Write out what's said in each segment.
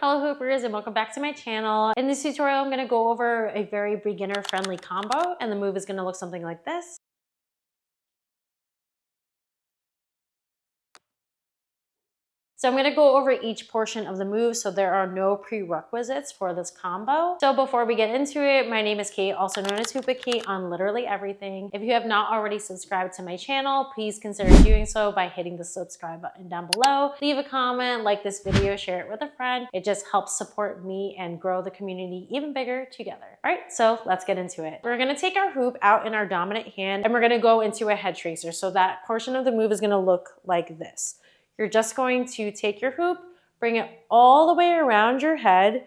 Hello Hoopers and welcome back to my channel. In this tutorial, I'm gonna go over a very beginner friendly combo and the move is gonna look something like this. So I'm gonna go over each portion of the move so there are no prerequisites for this combo. So before we get into it, my name is Kate, also known as Hoopa Kate on literally everything. If you have not already subscribed to my channel, please consider doing so by hitting the subscribe button down below. Leave a comment, like this video, share it with a friend. It just helps support me and grow the community even bigger together. All right, so let's get into it. We're gonna take our hoop out in our dominant hand and we're gonna go into a head tracer. So that portion of the move is gonna look like this. You're just going to take your hoop, bring it all the way around your head,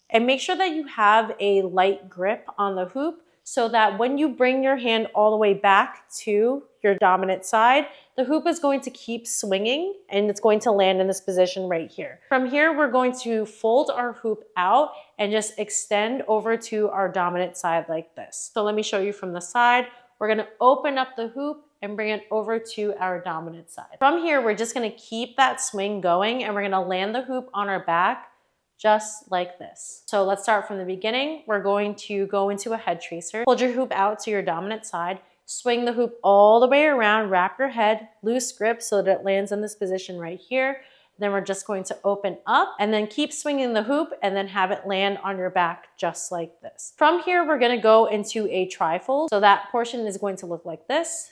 and make sure that you have a light grip on the hoop so that when you bring your hand all the way back to your dominant side, the hoop is going to keep swinging and it's going to land in this position right here. From here, we're going to fold our hoop out and just extend over to our dominant side like this. So let me show you from the side. We're gonna open up the hoop and bring it over to our dominant side. From here, we're just gonna keep that swing going and we're gonna land the hoop on our back just like this. So let's start from the beginning. We're going to go into a head tracer. Hold your hoop out to your dominant side, swing the hoop all the way around, wrap your head, loose grip so that it lands in this position right here. Then we're just going to open up and then keep swinging the hoop and then have it land on your back just like this. From here, we're gonna go into a trifold. So that portion is going to look like this.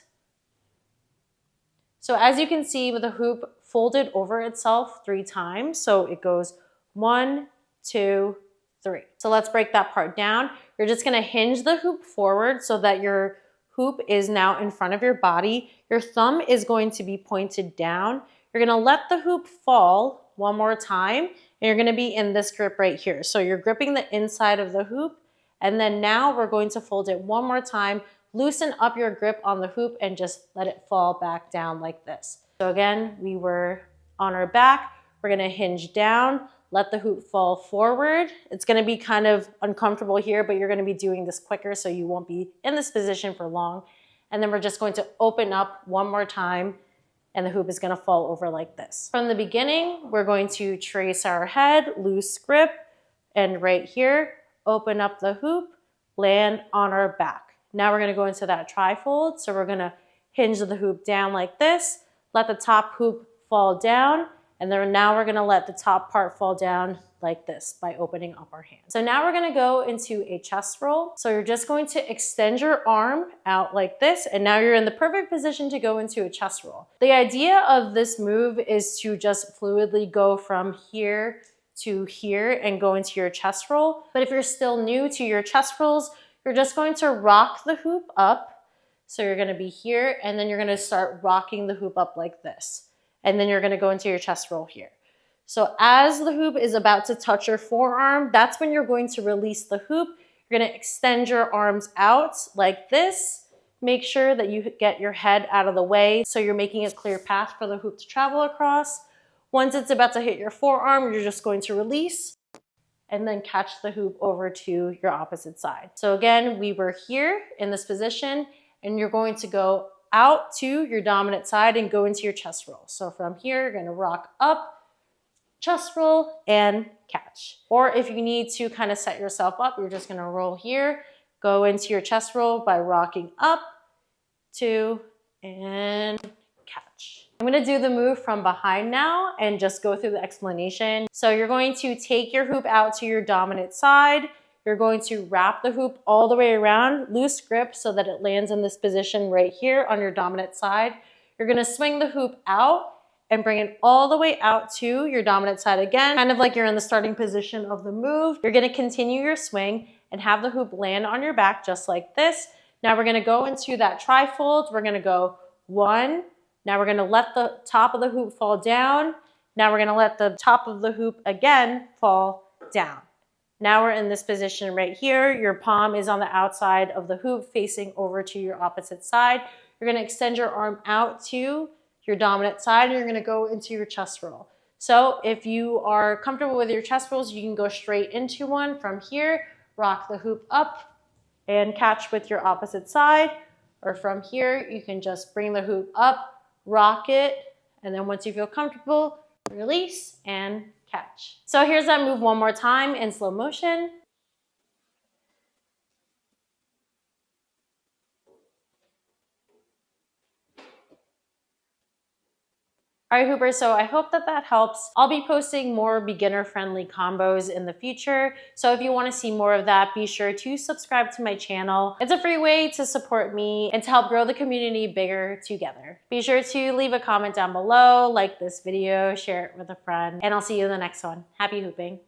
So as you can see with the hoop folded over itself 3 times. So it goes 1, 2, 3. So let's break that part down. You're just gonna hinge the hoop forward so that your hoop is now in front of your body. Your thumb is going to be pointed down. You're gonna let the hoop fall one more time and you're gonna be in this grip right here. So you're gripping the inside of the hoop and then now we're going to fold it one more time, loosen up your grip on the hoop and just let it fall back down like this. So again, we were on our back, we're gonna hinge down, let the hoop fall forward. It's gonna be kind of uncomfortable here, but you're gonna be doing this quicker so you won't be in this position for long. And then we're just going to open up one more time and the hoop is gonna fall over like this. From the beginning, we're going to trace our head, loose grip, and right here, open up the hoop, land on our back. Now we're gonna go into that trifold. So we're gonna hinge the hoop down like this, let the top hoop fall down, and then now we're gonna let the top part fall down like this by opening up our hand. So now we're gonna go into a chest roll. So you're just going to extend your arm out like this, and now you're in the perfect position to go into a chest roll. The idea of this move is to just fluidly go from here to here and go into your chest roll. But if you're still new to your chest rolls, you're just going to rock the hoop up. So you're gonna be here, and then you're gonna start rocking the hoop up like this. And then you're gonna go into your chest roll here. So as the hoop is about to touch your forearm, that's when you're going to release the hoop. You're gonna extend your arms out like this. Make sure that you get your head out of the way so you're making a clear path for the hoop to travel across. Once it's about to hit your forearm, you're just going to release and then catch the hoop over to your opposite side. So again, we were here in this position and you're going to go out to your dominant side and go into your chest roll. So from here, you're gonna rock up, chest roll, and catch. Or if you need to kind of set yourself up, you're just gonna roll here, go into your chest roll by rocking up, 2, and catch. I'm gonna do the move from behind now and just go through the explanation. So you're going to take your hoop out to your dominant side. You're going to wrap the hoop all the way around, loose grip so that it lands in this position right here on your dominant side. You're gonna swing the hoop out and bring it all the way out to your dominant side again, kind of like you're in the starting position of the move. You're gonna continue your swing and have the hoop land on your back just like this. Now we're gonna go into that trifold. We're gonna go 1. Now we're gonna let the top of the hoop fall down. Now we're gonna let the top of the hoop again fall down. Now we're in this position right here. Your palm is on the outside of the hoop facing over to your opposite side. You're gonna extend your arm out to your dominant side and you're gonna go into your chest roll. So if you are comfortable with your chest rolls, you can go straight into one from here, rock the hoop up and catch with your opposite side. Or from here, you can just bring the hoop up, rock it, and then once you feel comfortable, release and catch. So here's that move one more time in slow motion. All right, Hoopers, so I hope that that helps. I'll be posting more beginner-friendly combos in the future. So if you wanna see more of that, be sure to subscribe to my channel. It's a free way to support me and to help grow the community bigger together. Be sure to leave a comment down below, like this video, share it with a friend, and I'll see you in the next one. Happy hooping.